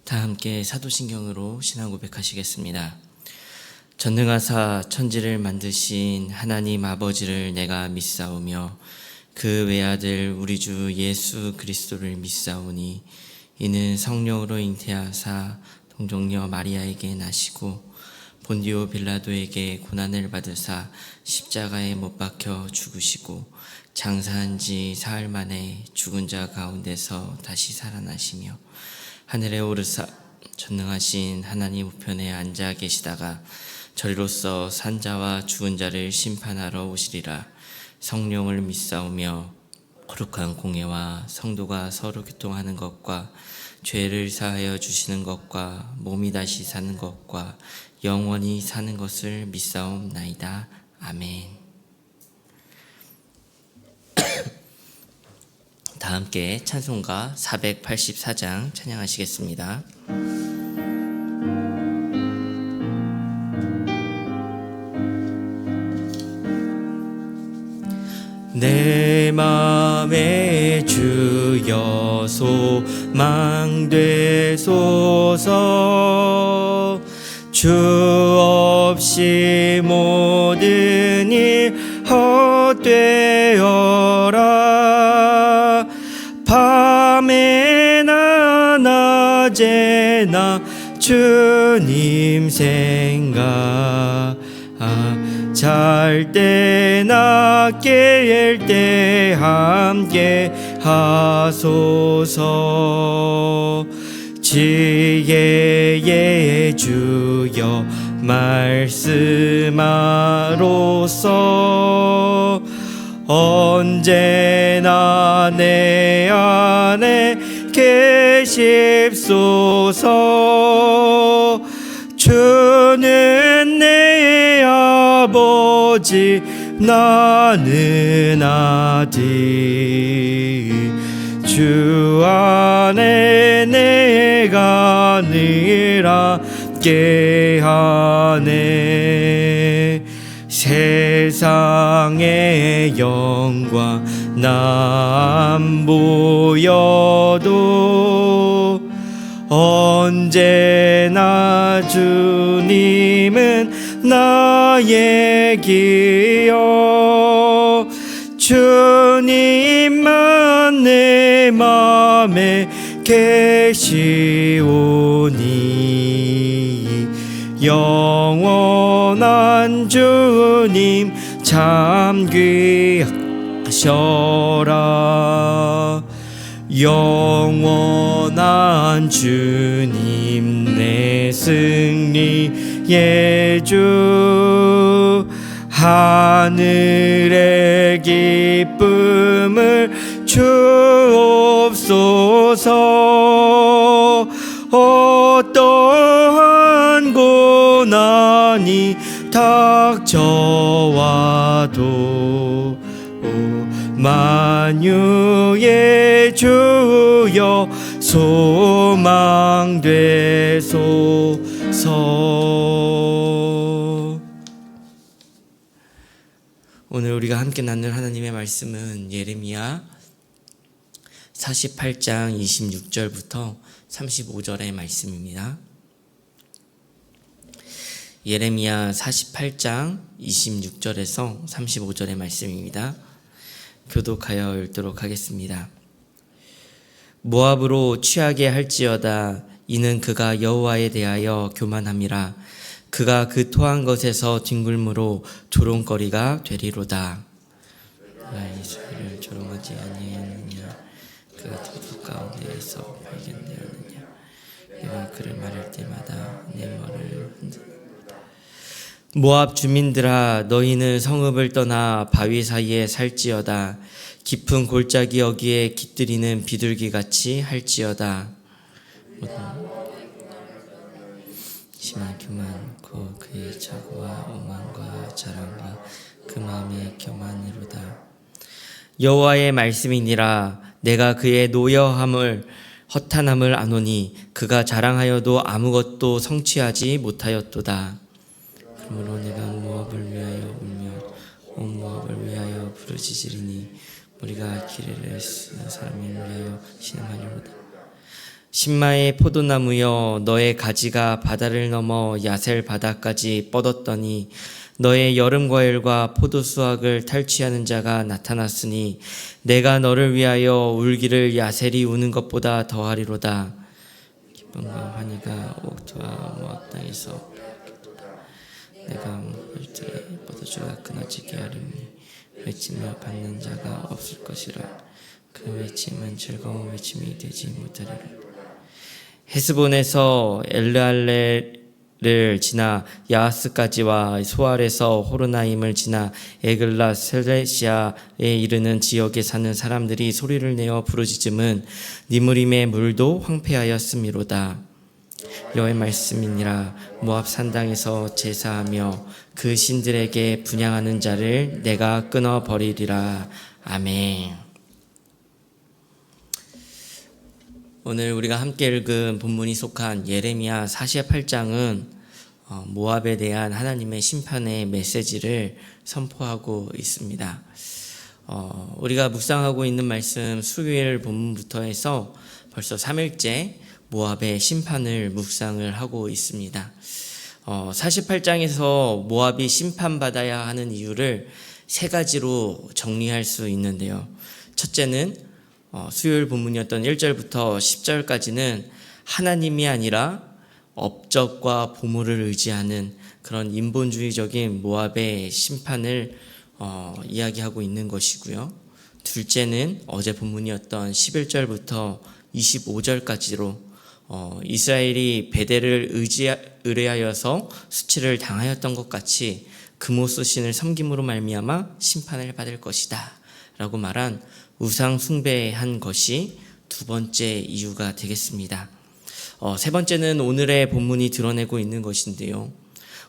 다 함께 사도신경으로 신앙 고백하시겠습니다. 전능하사 천지를 만드신 하나님 아버지를 내가 믿사오며 그 외아들 우리 주 예수 그리스도를 믿사오니 이는 성령으로 잉태하사 동정녀 마리아에게 나시고 본디오 빌라도에게 고난을 받으사 십자가에 못 박혀 죽으시고 장사한 지 사흘 만에 죽은 자 가운데서 다시 살아나시며 하늘에 오르사 전능하신 하나님 우편에 앉아 계시다가 저리로서 산자와 죽은 자를 심판하러 오시리라. 성령을 믿사오며 거룩한 공예와 성도가 서로 교통하는 것과 죄를 사하여 주시는 것과 몸이 다시 사는 것과 영원히 사는 것을 믿사옵나이다. 아멘. 다 함께 찬송가 484장 찬양하시겠습니다. 내 맘에 주여 소망되소서. 주 없이 모든 일 헛되어라. 밤에나 낮에나 주님 생각, 잘 때나 깰 때 함께 하소서. 지혜의 주여 말씀하로서 언제나 내 안에 계십소서. 주는 내 아버지 나는 아들. 주 안에 내가 늘 함께하네. 세상의 영광 나 안 보여도 언제나 주님은 나의 기여. 주님만 내 맘에 계시오니 영원한 주님 참 귀하셔라. 영원한 주님 내 승리의 주. 하늘의 기쁨을 주옵소서. 어떠한 고난이 닥쳐와도 만유의 주여 소망되소서. 오늘 우리가 함께 나눌 하나님의 말씀은 예레미야 48장 26절부터 35절의 말씀입니다. 예레미야 48장 26절에서 35절의 말씀입니다. 교독하여 읽도록 하겠습니다. 모압으로 취하게 할지어다. 이는 그가 여호와에 대하여 교만함이라. 그가 그 토한 것에서 뒹굴므로 조롱거리가 되리로다. 그가 이스라엘을 조롱하지 아니하였느냐. 그가 도둑 가운데에서 발견되었느냐. 내가 그를 말할 때마다 내 머리를 흔들었다. 모압 주민들아, 너희는 성읍을 떠나 바위 사이에 살지어다. 깊은 골짜기 여기에 깃들이는 비둘기같이 할지어다. 심한 교만 곧 그의 자고와 오만과 자랑과 그 마음의 교만이로다. 여호와의 말씀이니라. 내가 그의 노여함을 허탄함을 아노니 그가 자랑하여도 아무것도 성취하지 못하였도다. 그러므로 내가 모압을 위하여 울며 온 모압을 위하여 부르짖으리니 우리가 기레를 쓰는 사람을 위하여 신음하리로다. 신마의 포도나무여 너의 가지가 바다를 넘어 야셀 바다까지 뻗었더니 너의 여름 과일과 포도 수확을 탈취하는 자가 나타났으니 내가 너를 위하여 울기를 야셀이 우는 것보다 더하리로다. 기쁨과 환희가 옥토와 모압 땅에서 내가 먹을 때 포도주가 끊어지게 하리니 외치며 받는 자가 없을 것이라. 그 외침은 즐거운 외침이 되지 못하리라. 헤스본에서 엘르알레를 지나 야하스까지와 소알에서 호르나임을 지나 에글라 셀레시아에 이르는 지역에 사는 사람들이 소리를 내어 부르짖음은 니무림의 물도 황폐하였음이로다. 여호와의 말씀이니라. 모압 산당에서 제사하며 그 신들에게 분향하는 자를 내가 끊어 버리리라. 아멘. 오늘 우리가 함께 읽은 본문이 속한 예레미야 48장은 모압에 대한 하나님의 심판의 메시지를 선포하고 있습니다. 우리가 묵상하고 있는 말씀 수요일 본문부터 해서 벌써 3일째 모압의 심판을 묵상을 하고 있습니다. 48장에서 모압이 심판받아야 하는 이유를 세 가지로 정리할 수 있는데요. 첫째는 수요일 본문이었던 1절부터 10절까지는 하나님이 아니라 업적과 보물을 의지하는 그런 인본주의적인 모압의 심판을 이야기하고 있는 것이고요. 둘째는 어제 본문이었던 11절부터 25절까지로 이스라엘이 베델을 의뢰하여서 수치를 당하였던 것 같이 그모스 신을 섬김으로 말미암아 심판을 받을 것이다 라고 말한 우상 숭배한 것이 두 번째 이유가 되겠습니다. 세 번째는 오늘의 본문이 드러내고 있는 것인데요.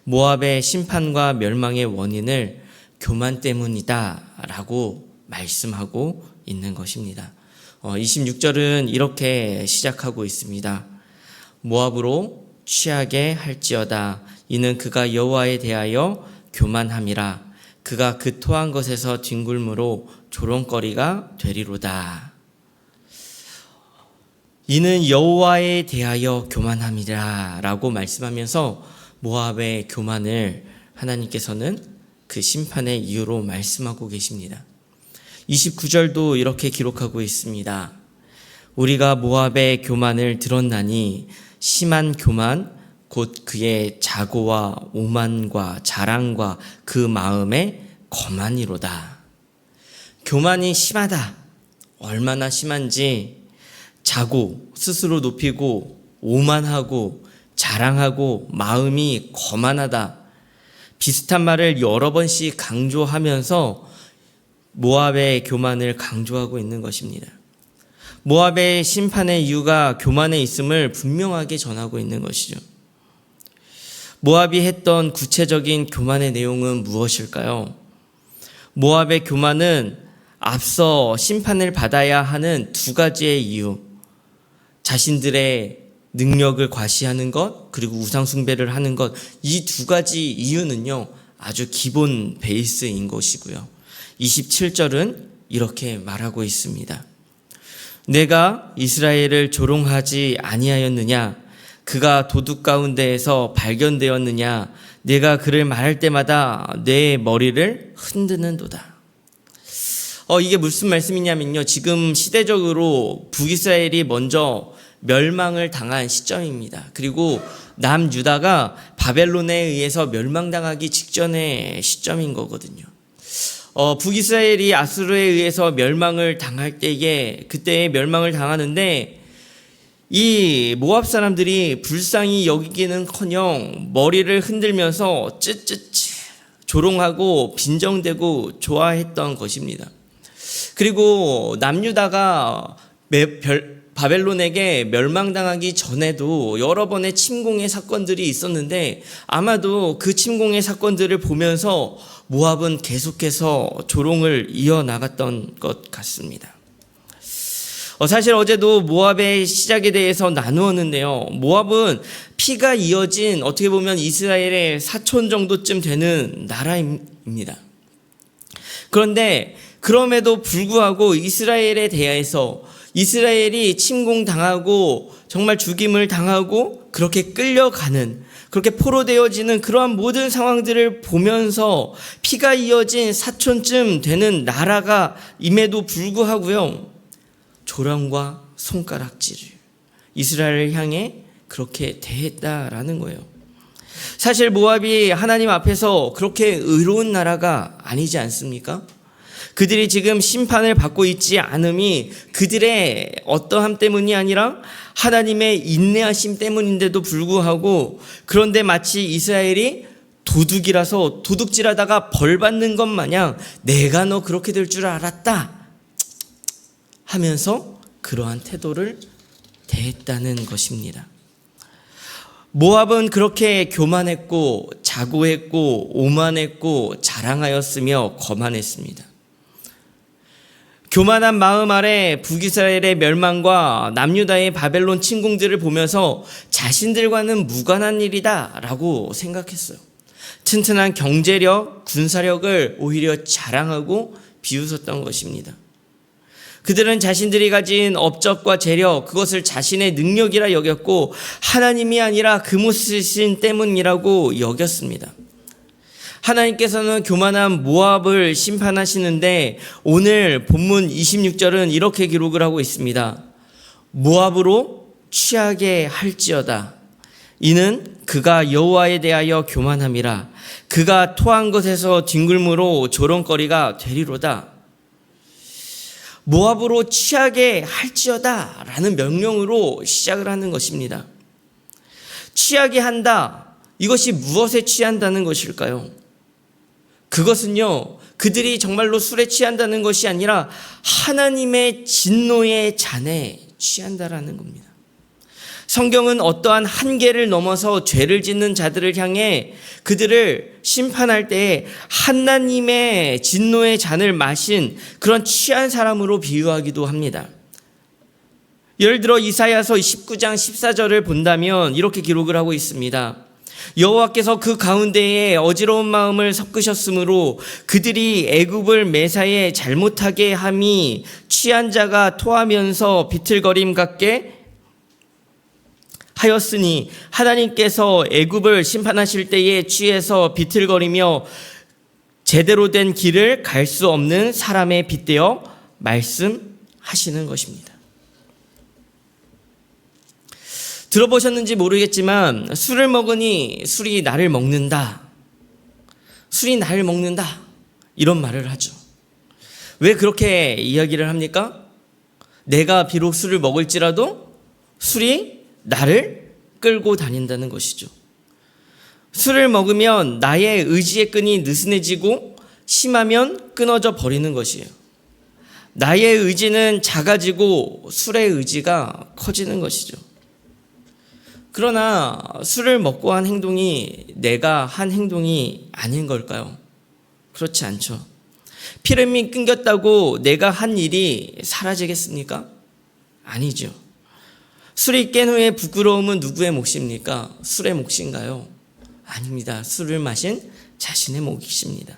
모압의 심판과 멸망의 원인을 교만 때문이다 라고 말씀하고 있는 것입니다. 26절은 이렇게 시작하고 있습니다. 모압으로 취하게 할지어다. 이는 그가 여호와에 대하여 교만함이라. 그가 그 토한 것에서 뒹굴므로 조롱거리가 되리로다. 이는 여호와에 대하여 교만함이라 라고 말씀하면서 모압의 교만을 하나님께서는 그 심판의 이유로 말씀하고 계십니다. 29절도 이렇게 기록하고 있습니다. 우리가 모압의 교만을 들었나니 심한 교만 곧 그의 자고와 오만과 자랑과 그 마음의 거만이로다. 교만이 심하다. 얼마나 심한지 자고 스스로 높이고 오만하고 자랑하고 마음이 거만하다. 비슷한 말을 여러 번씩 강조하면서 모압의 교만을 강조하고 있는 것입니다. 모압의 심판의 이유가 교만에 있음을 분명하게 전하고 있는 것이죠. 모압이 했던 구체적인 교만의 내용은 무엇일까요? 모압의 교만은 앞서 심판을 받아야 하는 두 가지의 이유, 자신들의 능력을 과시하는 것, 그리고 우상숭배를 하는 것, 이 두 가지 이유는요 아주 기본 베이스인 것이고요. 27절은 이렇게 말하고 있습니다. 내가 이스라엘을 조롱하지 아니하였느냐? 그가 도둑 가운데에서 발견되었느냐? 내가 그를 말할 때마다 내 머리를 흔드는도다. 이게 무슨 말씀이냐면요. 지금 시대적으로 북이스라엘이 먼저 멸망을 당한 시점입니다. 그리고 남유다가 바벨론에 의해서 멸망당하기 직전의 시점인 거거든요. 북이스라엘이 아수르에 의해서 멸망을 당할 때에 그때에 멸망을 당하는데 이 모압 사람들이 불쌍히 여기기는커녕 머리를 흔들면서 쯔쯔쯔 조롱하고 빈정대고 좋아했던 것입니다. 그리고 남유다가 바벨론에게 멸망당하기 전에도 여러 번의 침공의 사건들이 있었는데 아마도 그 침공의 사건들을 보면서 모압은 계속해서 조롱을 이어나갔던 것 같습니다. 사실 어제도 모압의 시작에 대해서 나누었는데요. 모압은 피가 이어진 어떻게 보면 이스라엘의 사촌 정도쯤 되는 나라입니다. 그런데 그럼에도 불구하고 이스라엘에 대해서 이스라엘이 침공당하고 정말 죽임을 당하고 그렇게 끌려가는, 그렇게 포로되어지는 그러한 모든 상황들을 보면서 피가 이어진 사촌쯤 되는 나라가 임에도 불구하고요, 조롱과 손가락질을 이스라엘을 향해 그렇게 대했다라는 거예요. 사실 모압이 하나님 앞에서 그렇게 의로운 나라가 아니지 않습니까? 그들이 지금 심판을 받고 있지 않음이 그들의 어떠함 때문이 아니라 하나님의 인내하심 때문인데도 불구하고, 그런데 마치 이스라엘이 도둑이라서 도둑질하다가 벌 받는 것 마냥 내가 너 그렇게 될 줄 알았다 하면서 그러한 태도를 대했다는 것입니다. 모압은 그렇게 교만했고 자고했고 오만했고 자랑하였으며 거만했습니다. 교만한 마음 아래 북이스라엘의 멸망과 남유다의 바벨론 침공들을 보면서 자신들과는 무관한 일이다 라고 생각했어요. 튼튼한 경제력, 군사력을 오히려 자랑하고 비웃었던 것입니다. 그들은 자신들이 가진 업적과 재력, 그것을 자신의 능력이라 여겼고 하나님이 아니라 그모스신 때문이라고 여겼습니다. 하나님께서는 교만한 모압을 심판하시는데 오늘 본문 26절은 이렇게 기록을 하고 있습니다. 모압으로 취하게 할지어다. 이는 그가 여호와에 대하여 교만함이라. 그가 토한 것에서 뒹굴므로 조롱거리가 되리로다. 모압으로 취하게 할지어다 라는 명령으로 시작을 하는 것입니다. 취하게 한다. 이것이 무엇에 취한다는 것일까요? 그것은요, 그들이 정말로 술에 취한다는 것이 아니라 하나님의 진노의 잔에 취한다라는 겁니다. 성경은 어떠한 한계를 넘어서 죄를 짓는 자들을 향해 그들을 심판할 때에 하나님의 진노의 잔을 마신 그런 취한 사람으로 비유하기도 합니다. 예를 들어 이사야서 19장 14절을 본다면 이렇게 기록을 하고 있습니다. 여호와께서 그 가운데에 어지러운 마음을 섞으셨으므로 그들이 애굽을 매사에 잘못하게 함이 취한 자가 토하면서 비틀거림 같게 하였으니 하나님께서 애굽을 심판하실 때에 취해서 비틀거리며 제대로 된 길을 갈 수 없는 사람에 빗대어 말씀하시는 것입니다. 들어보셨는지 모르겠지만 술을 먹으니 술이 나를 먹는다. 술이 나를 먹는다. 이런 말을 하죠. 왜 그렇게 이야기를 합니까? 내가 비록 술을 먹을지라도 술이 나를 끌고 다닌다는 것이죠. 술을 먹으면 나의 의지의 끈이 느슨해지고 심하면 끊어져 버리는 것이에요. 나의 의지는 작아지고 술의 의지가 커지는 것이죠. 그러나 술을 먹고 한 행동이 내가 한 행동이 아닌 걸까요? 그렇지 않죠. 피름이 끊겼다고 내가 한 일이 사라지겠습니까? 아니죠. 술이 깬 후에 부끄러움은 누구의 몫입니까? 술의 몫인가요? 아닙니다. 술을 마신 자신의 몫입니다.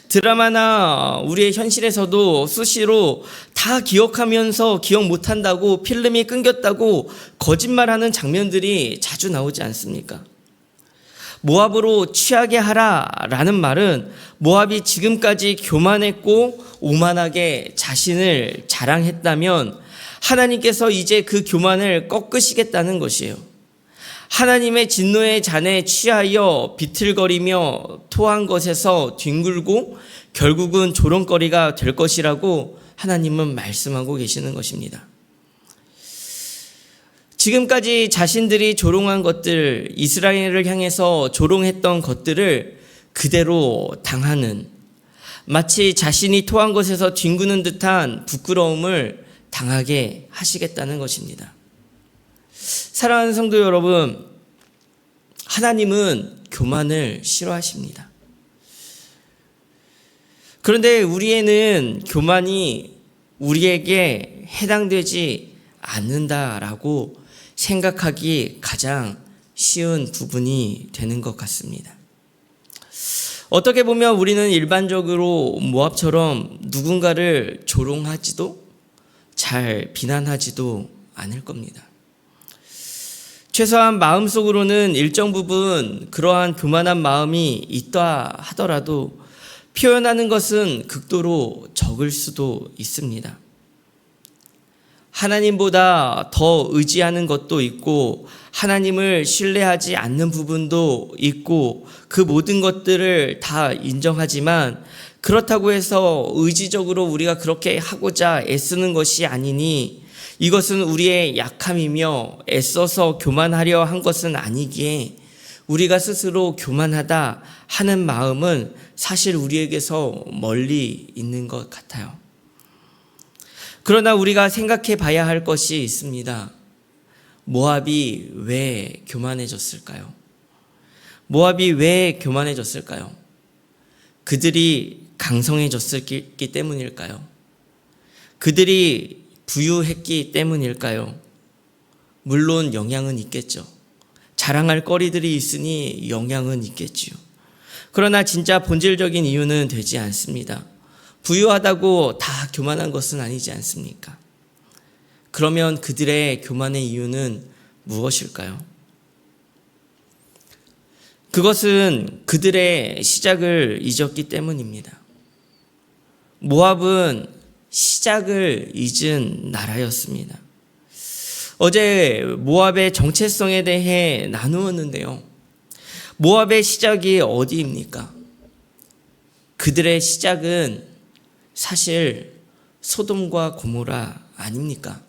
드라마나 우리의 현실에서도 수시로 다 기억하면서 기억 못한다고 필름이 끊겼다고 거짓말하는 장면들이 자주 나오지 않습니까? 모압으로 취하게 하라라는 말은 모압이 지금까지 교만했고 오만하게 자신을 자랑했다면 하나님께서 이제 그 교만을 꺾으시겠다는 것이에요. 하나님의 진노의 잔에 취하여 비틀거리며 토한 것에서 뒹굴고 결국은 조롱거리가 될 것이라고 하나님은 말씀하고 계시는 것입니다. 지금까지 자신들이 조롱한 것들, 이스라엘을 향해서 조롱했던 것들을 그대로 당하는, 마치 자신이 토한 것에서 뒹구는 듯한 부끄러움을 당하게 하시겠다는 것입니다. 사랑하는 성도 여러분, 하나님은 교만을 싫어하십니다. 그런데 우리에는 교만이 우리에게 해당되지 않는다라고 생각하기 가장 쉬운 부분이 되는 것 같습니다. 어떻게 보면 우리는 일반적으로 모압처럼 누군가를 조롱하지도 잘 비난하지도 않을 겁니다. 최소한 마음속으로는 일정 부분 그러한 교만한 마음이 있다 하더라도 표현하는 것은 극도로 적을 수도 있습니다. 하나님보다 더 의지하는 것도 있고 하나님을 신뢰하지 않는 부분도 있고 그 모든 것들을 다 인정하지만 그렇다고 해서 의지적으로 우리가 그렇게 하고자 애쓰는 것이 아니니 이것은 우리의 약함이며 애써서 교만하려 한 것은 아니기에 우리가 스스로 교만하다 하는 마음은 사실 우리에게서 멀리 있는 것 같아요. 그러나 우리가 생각해 봐야 할 것이 있습니다. 모압이 왜 교만해졌을까요? 모압이 왜 교만해졌을까요? 그들이 강성해졌기 때문일까요? 그들이 부유했기 때문일까요? 물론 영향은 있겠죠. 자랑할 거리들이 있으니 영향은 있겠지요. 그러나 진짜 본질적인 이유는 되지 않습니다. 부유하다고 다 교만한 것은 아니지 않습니까? 그러면 그들의 교만의 이유는 무엇일까요? 그것은 그들의 시작을 잊었기 때문입니다. 모압은 시작을 잊은 나라였습니다. 어제 모압의 정체성에 대해 나누었는데요. 모압의 시작이 어디입니까? 그들의 시작은 사실 소돔과 고모라 아닙니까?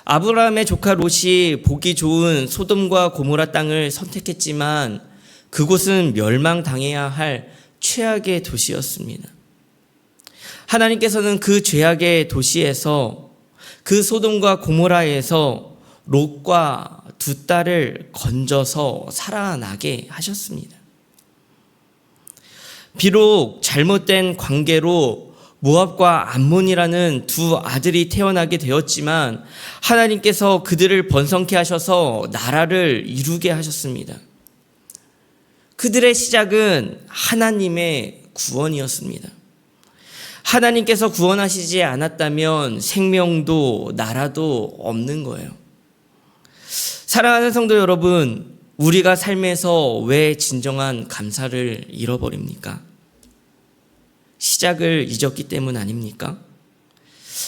아브라함의 조카 롯이 보기 좋은 소돔과 고모라 땅을 선택했지만 그곳은 멸망당해야 할 최악의 도시였습니다. 하나님께서는 그 죄악의 도시에서 그 소돔과 고모라에서 롯과 두 딸을 건져서 살아나게 하셨습니다. 비록 잘못된 관계로 모압과 암몬이라는 두 아들이 태어나게 되었지만 하나님께서 그들을 번성케 하셔서 나라를 이루게 하셨습니다. 그들의 시작은 하나님의 구원이었습니다. 하나님께서 구원하시지 않았다면 생명도 나라도 없는 거예요. 사랑하는 성도 여러분, 우리가 삶에서 왜 진정한 감사를 잃어버립니까? 시작을 잊었기 때문 아닙니까?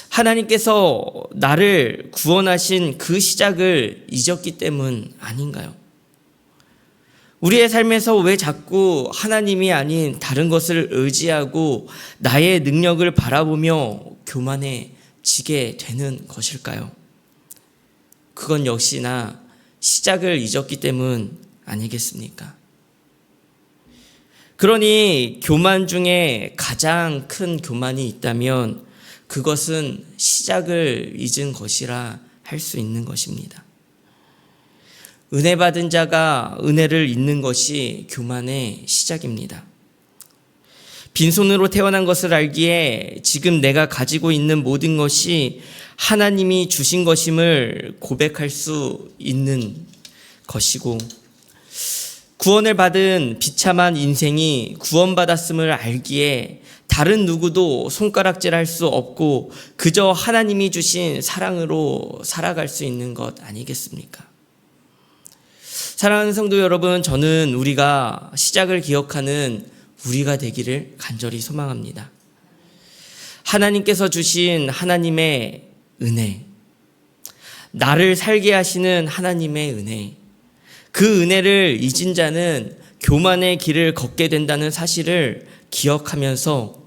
하나님께서 나를 구원하신 그 시작을 잊었기 때문 아닌가요? 우리의 삶에서 왜 자꾸 하나님이 아닌 다른 것을 의지하고 나의 능력을 바라보며 교만해지게 되는 것일까요? 그건 역시나 시작을 잊었기 때문 아니겠습니까? 그러니 교만 중에 가장 큰 교만이 있다면 그것은 시작을 잊은 것이라 할 수 있는 것입니다. 은혜 받은 자가 은혜를 잊는 것이 교만의 시작입니다. 빈손으로 태어난 것을 알기에 지금 내가 가지고 있는 모든 것이 하나님이 주신 것임을 고백할 수 있는 것이고 구원을 받은 비참한 인생이 구원받았음을 알기에 다른 누구도 손가락질할 수 없고 그저 하나님이 주신 사랑으로 살아갈 수 있는 것 아니겠습니까? 사랑하는 성도 여러분, 저는 우리가 시작을 기억하는 우리가 되기를 간절히 소망합니다. 하나님께서 주신 하나님의 은혜, 나를 살게 하시는 하나님의 은혜, 그 은혜를 잊은 자는 교만의 길을 걷게 된다는 사실을 기억하면서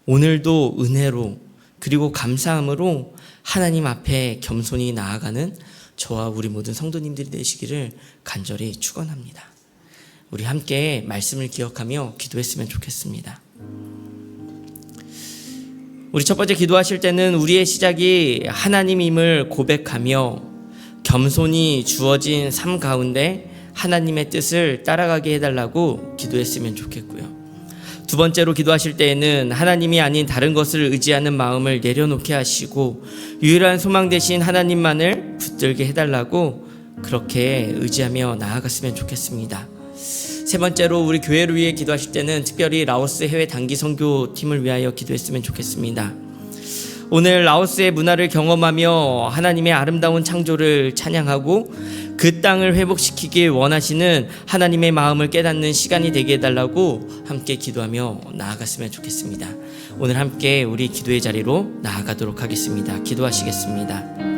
오늘도 은혜로 그리고 감사함으로 하나님 앞에 겸손히 나아가는 저와 우리 모든 성도님들이 되시기를 간절히 축원합니다. 우리 함께 말씀을 기억하며 기도했으면 좋겠습니다. 우리 첫 번째 기도하실 때는 우리의 시작이 하나님임을 고백하며 겸손히 주어진 삶 가운데 하나님의 뜻을 따라가게 해달라고 기도했으면 좋겠고요. 두 번째로 기도하실 때에는 하나님이 아닌 다른 것을 의지하는 마음을 내려놓게 하시고 유일한 소망 되신 하나님만을 붙들게 해달라고 그렇게 의지하며 나아갔으면 좋겠습니다. 세 번째로 우리 교회를 위해 기도하실 때는 특별히 라오스 해외 단기 선교팀을 위하여 기도했으면 좋겠습니다. 오늘 라오스의 문화를 경험하며 하나님의 아름다운 창조를 찬양하고 그 땅을 회복시키길 원하시는 하나님의 마음을 깨닫는 시간이 되게 해달라고 함께 기도하며 나아갔으면 좋겠습니다. 오늘 함께 우리 기도의 자리로 나아가도록 하겠습니다. 기도하시겠습니다.